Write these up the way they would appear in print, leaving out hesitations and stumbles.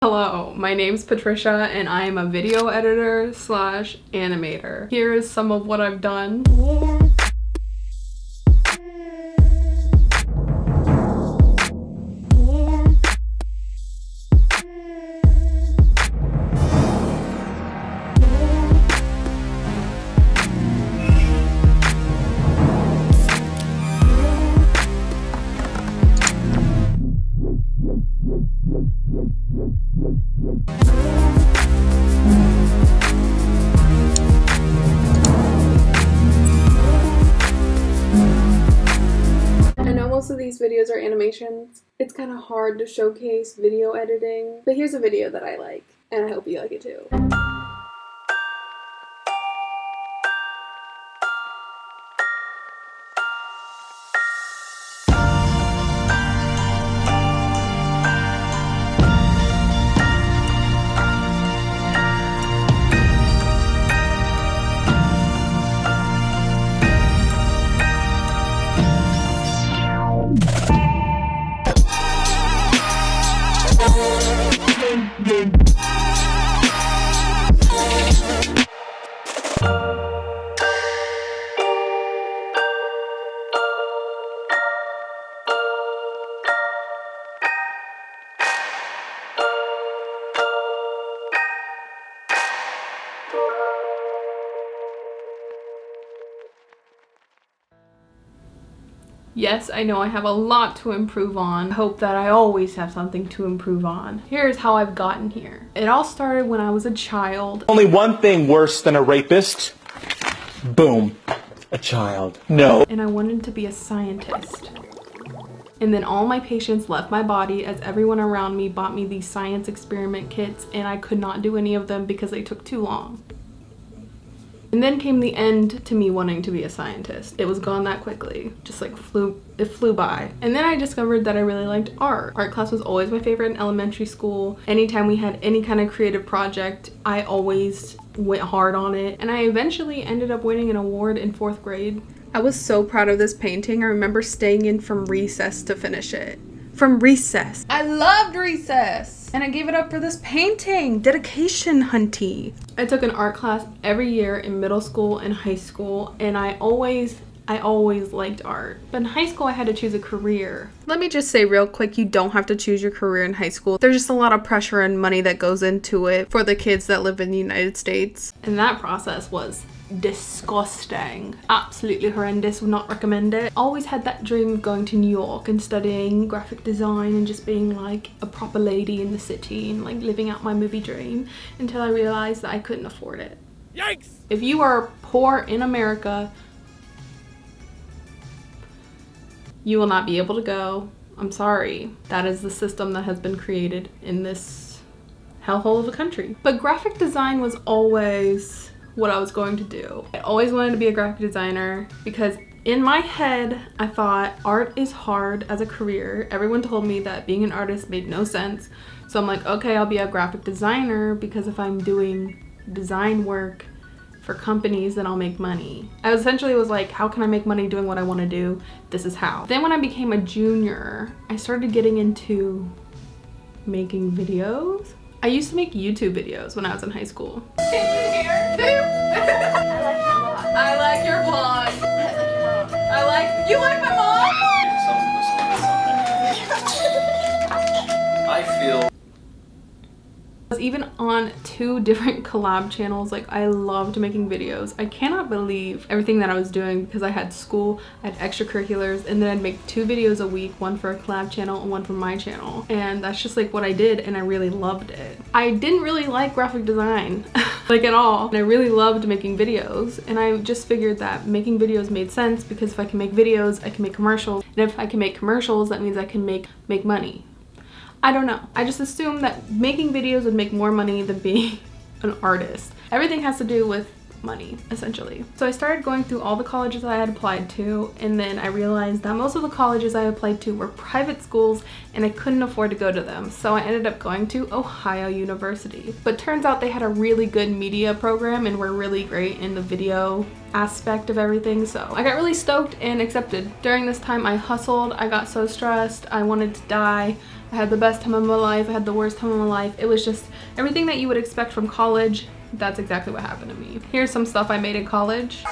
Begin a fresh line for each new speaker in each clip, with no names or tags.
Hello, my name's Patricia and I am a video editor slash animator. Here is some of what I've done. I know most of these videos are animations. It's kind of hard to showcase video editing, but here's a video that I like, and I hope you like it too. Yes, I know I have a lot to improve on. I hope that I always have something to improve on. Here's how I've gotten here. It all started when I was a child.
Only one thing worse than a rapist. Boom. A child. No.
And I wanted to be a scientist. And then all my patients left my body as everyone around me bought me these science experiment kits and I could not do any of them because they took too long. And then came the end to me wanting to be a scientist. It was gone that quickly, just like it flew by. And then I discovered that I really liked art. Art class was always my favorite in elementary school. Anytime we had any kind of creative project, I always went hard on it. And I eventually ended up winning an award in 4th grade. I was so proud of this painting. I remember staying in from recess to finish it. From recess. I loved recess! And I gave it up for this painting. Dedication, hunty. I took an art class every year in middle school and high school, and I always liked art. But in high school, I had to choose a career. Let me just say real quick, you don't have to choose your career in high school. There's just a lot of pressure and money that goes into it for the kids that live in the United States. And that process was disgusting. Absolutely horrendous. Would not recommend it. Always had that dream of going to New York and studying graphic design and just being like a proper lady in the city and like living out my movie dream until I realized that I couldn't afford it. Yikes! If you are poor in America, you will not be able to go. I'm sorry. That is the system that has been created in this hellhole of a country. But graphic design was always what I was going to do. I always wanted to be a graphic designer because in my head, I thought art is hard as a career. Everyone told me that being an artist made no sense. So I'm like, okay, I'll be a graphic designer because if I'm doing design work for companies, then I'll make money. I essentially was like, how can I make money doing what I want to do? This is how. Then when I became a junior, I started getting into making videos. I used to make YouTube videos when I was in high school. Can you hear? I like your vlog. I like you like my mom? I feel I was even on 2 different collab channels. Like, I loved making videos. I cannot believe everything that I was doing because I had school, I had extracurriculars, and then I'd make 2 videos a week, one for a collab channel and one for my channel. And that's just like what I did, and I really loved it. I didn't really like graphic design, like at all. And I really loved making videos, and I just figured that making videos made sense because if I can make videos, I can make commercials. And if I can make commercials, that means I can make money. I don't know. I just assumed that making videos would make more money than being an artist. Everything has to do with money, essentially. So I started going through all the colleges I had applied to, and then I realized that most of the colleges I applied to were private schools and I couldn't afford to go to them. So I ended up going to Ohio University. But turns out they had a really good media program and were really great in the video aspect of everything. So I got really stoked and accepted. During this time I hustled, I got so stressed, I wanted to die. I had the best time of my life. I had the worst time of my life. It was just everything that you would expect from college. That's exactly what happened to me. Here's some stuff I made in college.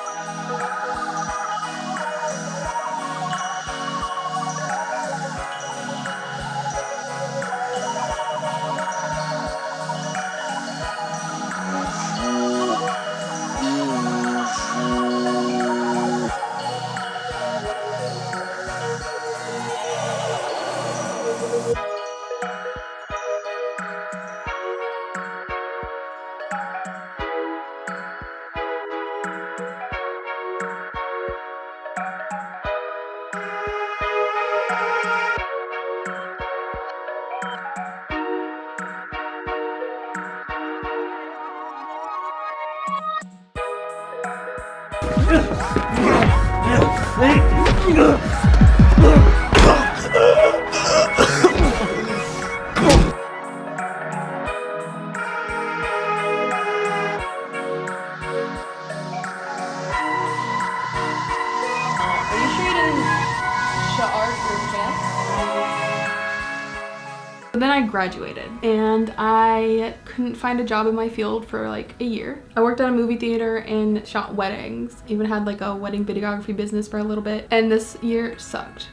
Then I graduated and I couldn't find a job in my field for like a year. I worked at a movie theater and shot weddings, even had like a wedding videography business for a little bit, and this year sucked.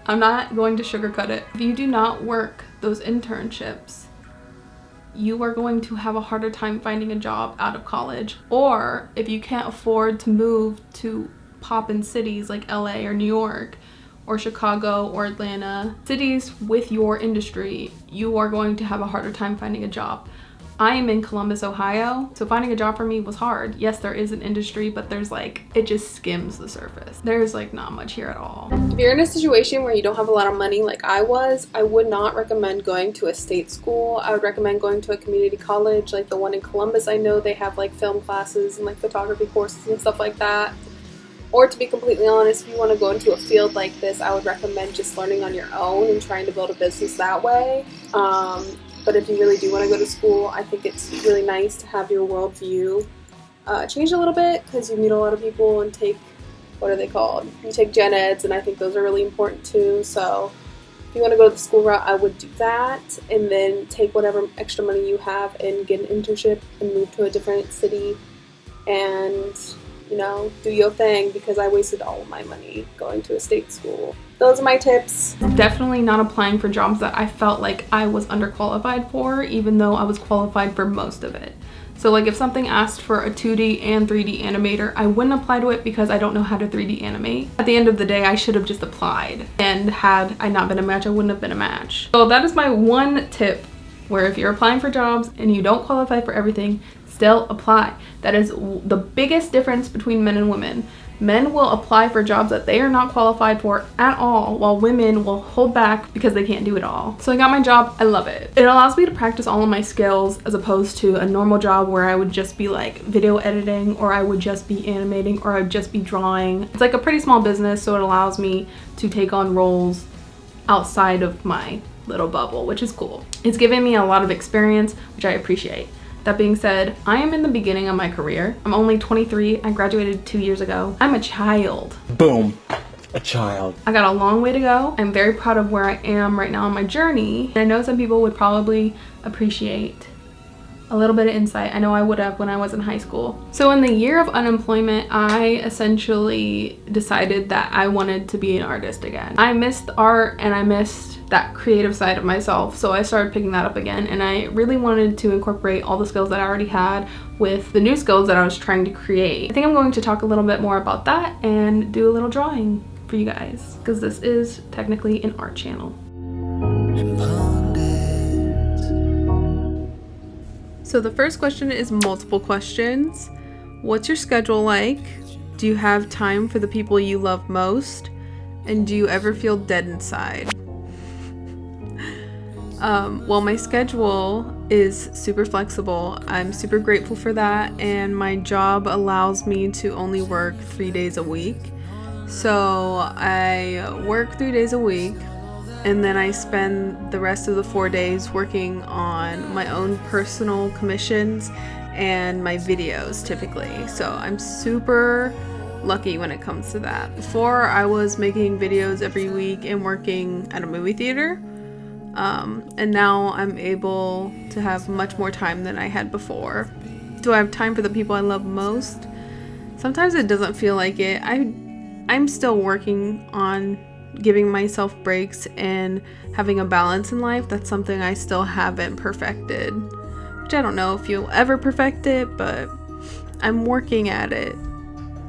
I'm not going to sugarcoat it. If you do not work those internships, you are going to have a harder time finding a job out of college, or if you can't afford to move to pop-in cities like LA or New York or Chicago or Atlanta, cities with your industry, you are going to have a harder time finding a job. I am in Columbus, Ohio, so finding a job for me was hard. Yes, there is an industry, but there's like, it just skims the surface. There's like not much here at all. If you're in a situation where you don't have a lot of money like I was, I would not recommend going to a state school. I would recommend going to a community college like the one in Columbus. I know they have like film classes and like photography courses and stuff like that. Or to be completely honest, if you want to go into a field like this, I would recommend just learning on your own and trying to build a business that way. But if you really do want to go to school, I think it's really nice to have your worldview change a little bit, because you meet a lot of people and take, what are they called? You take gen eds, and I think those are really important too. So if you want to go the school route, I would do that, and then take whatever extra money you have and get an internship and move to a different city and, you know, do your thing, because I wasted all of my money going to a state school. Those are my tips. Definitely not applying for jobs that I felt like I was underqualified for, even though I was qualified for most of it. So like if something asked for a 2D and 3D animator, I wouldn't apply to it because I don't know how to 3D animate. At the end of the day, I should have just applied, and had I not been a match, I wouldn't have been a match. So that is my one tip, where if you're applying for jobs and you don't qualify for everything, still apply. That is the biggest difference between men and women. Men will apply for jobs that they are not qualified for at all, while women will hold back because they can't do it all. So I got my job, I love it. It allows me to practice all of my skills, as opposed to a normal job where I would just be like video editing, or I would just be animating, or I would just be drawing. It's like a pretty small business, so it allows me to take on roles outside of my little bubble, which is cool. It's given me a lot of experience, which I appreciate. That being said, I am in the beginning of my career. I'm only 23. I graduated 2 years ago. I'm a child.
Boom. A child.
I got a long way to go. I'm very proud of where I am right now on my journey. I know some people would probably appreciate a little bit of insight. I know I would have when I was in high school. So in the year of unemployment, I essentially decided that I wanted to be an artist again. I missed art and I missed that creative side of myself, so I started picking that up again, and I really wanted to incorporate all the skills that I already had with the new skills that I was trying to create. I think I'm going to talk a little bit more about that and do a little drawing for you guys, because this is technically an art channel. So the first question is multiple questions. What's your schedule like? Do you have time for the people you love most? And do you ever feel dead inside? Well, my schedule is super flexible. I'm super grateful for that, and my job allows me to only work 3 days a week. So I work 3 days a week, and then I spend the rest of the 4 days working on my own personal commissions and my videos typically. So I'm super lucky when it comes to that. Before, I was making videos every week and working at a movie theater. And now I'm able to have much more time than I had before. Do I have time for the people I love most? Sometimes it doesn't feel like it. I'm still working on giving myself breaks and having a balance in life. That's something I still haven't perfected, which I don't know if you'll ever perfect it, but I'm working at it.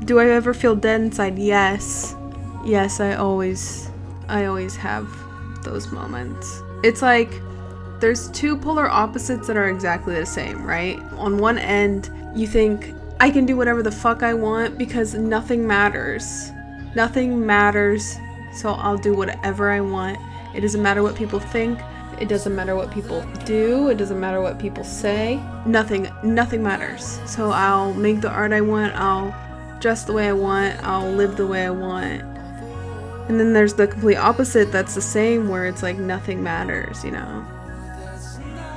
Do I ever feel dead inside? Yes. Yes, I always have those moments. It's like there's two polar opposites that are exactly the same, right? On one end, you think, I can do whatever the fuck I want because nothing matters. Nothing matters, so I'll do whatever I want. It doesn't matter what people think. It doesn't matter what people do. It doesn't matter what people say. Nothing matters. So I'll make the art I want. I'll dress the way I want. I'll live the way I want. And then there's the complete opposite that's the same, where it's like nothing matters, you know?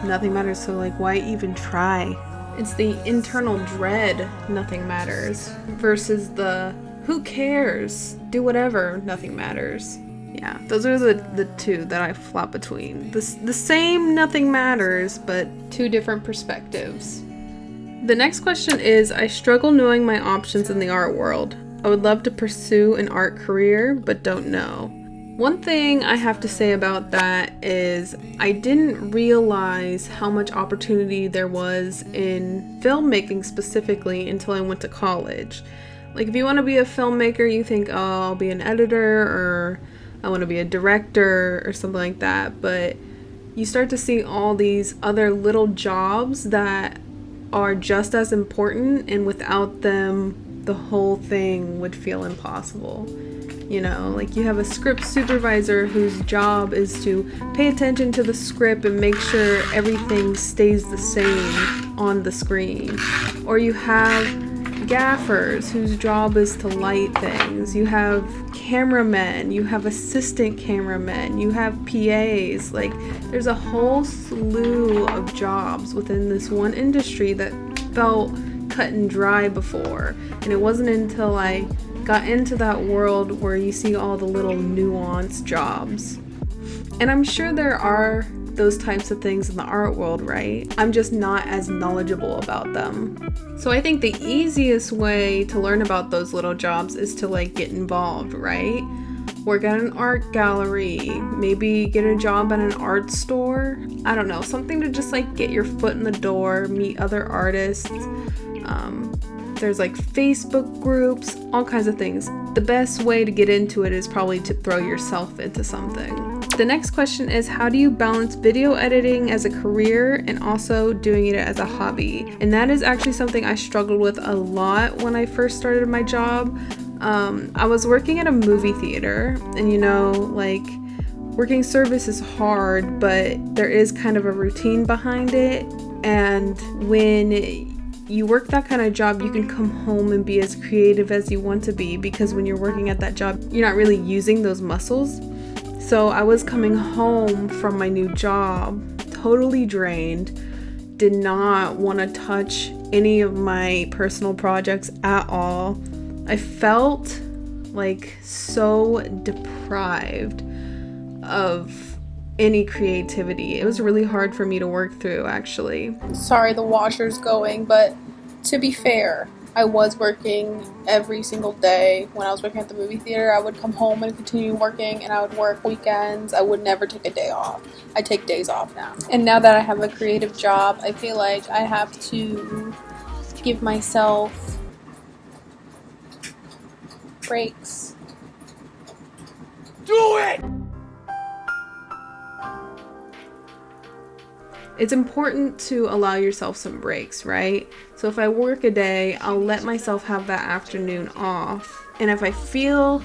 Nothing matters, so like why even try? It's the internal dread, nothing matters, versus the who cares? Do whatever, nothing matters. Yeah, those are the two that I flop between. The same nothing matters, but two different perspectives. The next question is, I struggle knowing my options in the art world. I would love to pursue an art career, but don't know. One thing I have to say about that is I didn't realize how much opportunity there was in filmmaking specifically until I went to college. Like if you want to be a filmmaker, you think, oh, I'll be an editor, or I want to be a director or something like that. But you start to see all these other little jobs that are just as important, and without them, the whole thing would feel impossible. You know, like you have a script supervisor whose job is to pay attention to the script and make sure everything stays the same on the screen. Or you have gaffers whose job is to light things. You have cameramen, you have assistant cameramen, you have PAs. Like there's a whole slew of jobs within this one industry that felt cut and dry before. And it wasn't until I got into that world where you see all the little nuanced jobs. And I'm sure there are those types of things in the art world, right? I'm just not as knowledgeable about them. So I think the easiest way to learn about those little jobs is to like get involved, right? Work at an art gallery, maybe get a job at an art store. I don't know, something to just like get your foot in the door, meet other artists. There's like Facebook groups, all kinds of things. The best way to get into it is probably to throw yourself into something. The next question is, how do you balance video editing as a career and also doing it as a hobby? And that is actually something I struggled with a lot when I first started my job. I was working at a movie theater, and you know, like working service is hard, but there is kind of a routine behind it. And when you work that kind of job, you can come home and be as creative as you want to be, because when you're working at that job, you're not really using those muscles. So I was coming home from my new job totally drained, did not want to touch any of my personal projects at all. I felt like so deprived of any creativity. It was really hard for me to work through, actually.
Sorry, the washer's going, but to be fair, I was working every single day. When I was working at the movie theater, I would come home and continue working, and I would work weekends. I would never take a day off. I take days off now. And now that I have a creative job, I feel like I have to give myself breaks.
Do it!
It's important to allow yourself some breaks, right? So if I work a day, I'll let myself have that afternoon off. And if I feel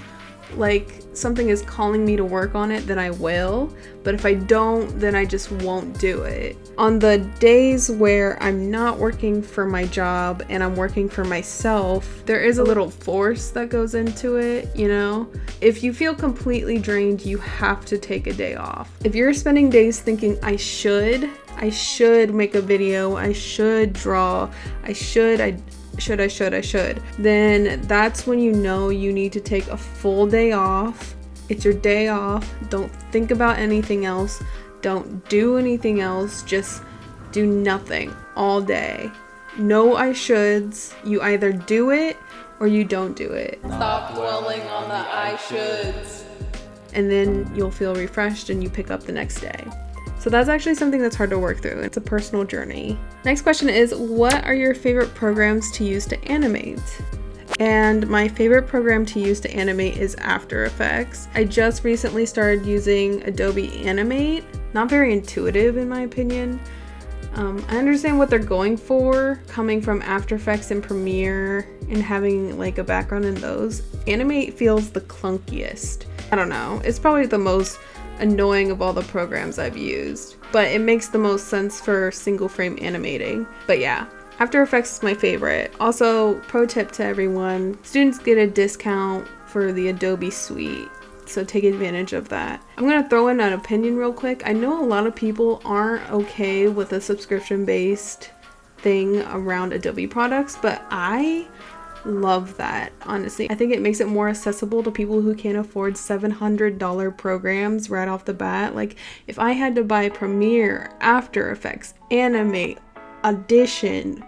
like something is calling me to work on it, then I will. But if I don't, then I just won't do it. On the days where I'm not working for my job and I'm working for myself, there is a little force that goes into it, you know? If you feel completely drained, you have to take a day off. If you're spending days thinking, I should make a video, I should draw, I should, then that's when you know you need to take a full day off. It's your day off. Don't think about anything else. don't do anything else. Just do nothing all day. No I shoulds. You either do it or you don't do it.
Stop dwelling on the I shoulds.
And then you'll feel refreshed and you pick up the next day. So that's actually something that's hard to work through. It's a personal journey. Next question is, what are your favorite programs to use to animate? And my favorite program to use to animate is After Effects. I just recently started using Adobe Animate. Not very intuitive in my opinion. I understand what they're going for, coming from After Effects and Premiere and having like a background in those. Animate feels the clunkiest. I don't know, it's probably the most annoying of all the programs I've used, but it makes the most sense for single frame animating. But yeah, After Effects is my favorite. Also, pro tip to everyone, students get a discount for the Adobe suite, so take advantage of that. I'm gonna throw in an opinion real quick. I know a lot of people aren't okay with a subscription based thing around Adobe products, but I love that, honestly. I think it makes it more accessible to people who can't afford $700 programs right off the bat. Like, if I had to buy Premiere, After Effects, Animate, Audition,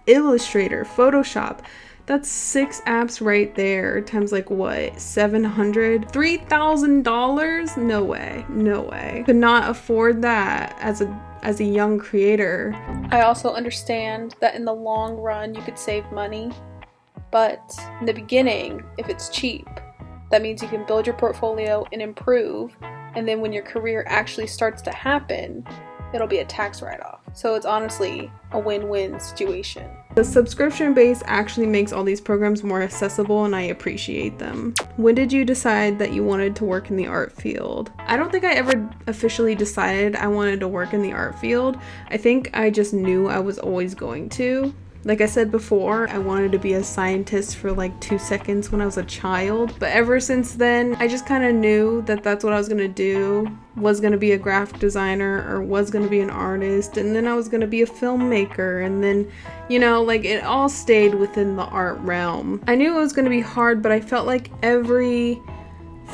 Illustrator, Photoshop, that's 6 apps right there times like what, $700? $3,000? No way, no way. Could not afford that as a young creator.
I also understand that in the long run you could save money, but in the beginning, if it's cheap, that means you can build your portfolio and improve, and then when your career actually starts to happen, it'll be a tax write-off. So it's honestly a win-win situation.
The subscription base actually makes all these programs more accessible, and I appreciate them. When did you decide that you wanted to work in the art field? I don't think I ever officially decided I wanted to work in the art field. I think I just knew I was always going to. Like I said before, I wanted to be a scientist for like 2 seconds when I was a child. But ever since then, I just kind of knew that that's what I was going to do. Was going to be a graphic designer or was going to be an artist. And then I was going to be a filmmaker. And then, you know, like it all stayed within the art realm. I knew it was going to be hard, but I felt like every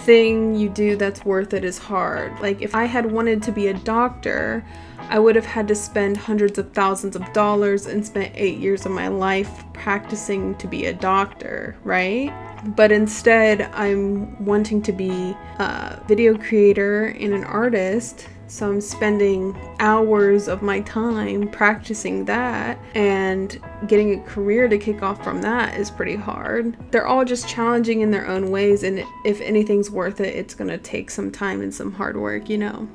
thing you do that's worth it is hard. Like if I had wanted to be a doctor, I would have had to spend hundreds of thousands of dollars and spent 8 years of my life practicing to be a doctor, right? But instead, I'm wanting to be a video creator and an artist, so I'm spending hours of my time practicing that, and getting a career to kick off from that is pretty hard. They're all just challenging in their own ways, and if anything's worth it, it's gonna take some time and some hard work, you know?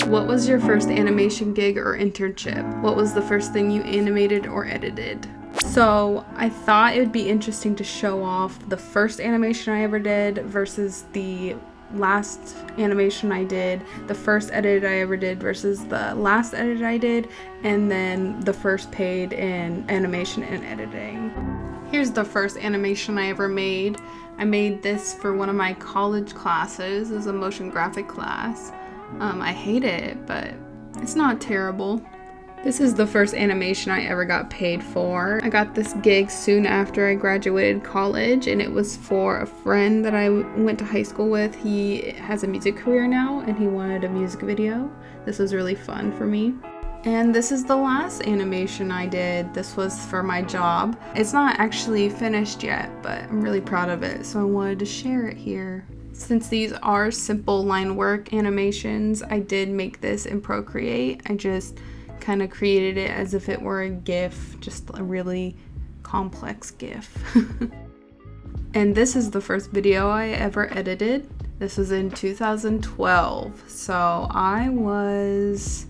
What was your first animation gig or internship? What was the first thing you animated or edited? So I thought it would be interesting to show off the first animation I ever did versus the last animation I did, the first edit I ever did versus the last edit I did, and then the first paid in animation and editing. Here's the first animation I ever made. I made this for one of my college classes. It was a motion graphic class. I hate it, but it's not terrible. This is the first animation I ever got paid for. I got this gig soon after I graduated college, and it was for a friend that I went to high school with. He has a music career now, and he wanted a music video. This was really fun for me. And this is the last animation I did. This was for my job. It's not actually finished yet, but I'm really proud of it, so I wanted to share it here. Since these are simple line work animations, I did make this in Procreate. I just kind of created it as if it were a GIF, just a really complex GIF. And this is the first video I ever edited. This was in 2012, so I was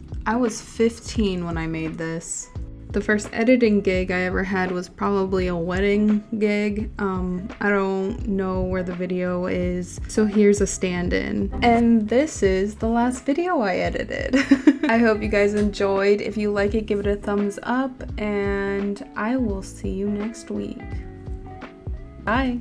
15 when I made this. The first editing gig I ever had was probably a wedding gig. I don't know where the video is, so here's a stand-in. And this is the last video I edited. I hope you guys enjoyed. If you like it, give it a thumbs up, and I will see you next week. Bye.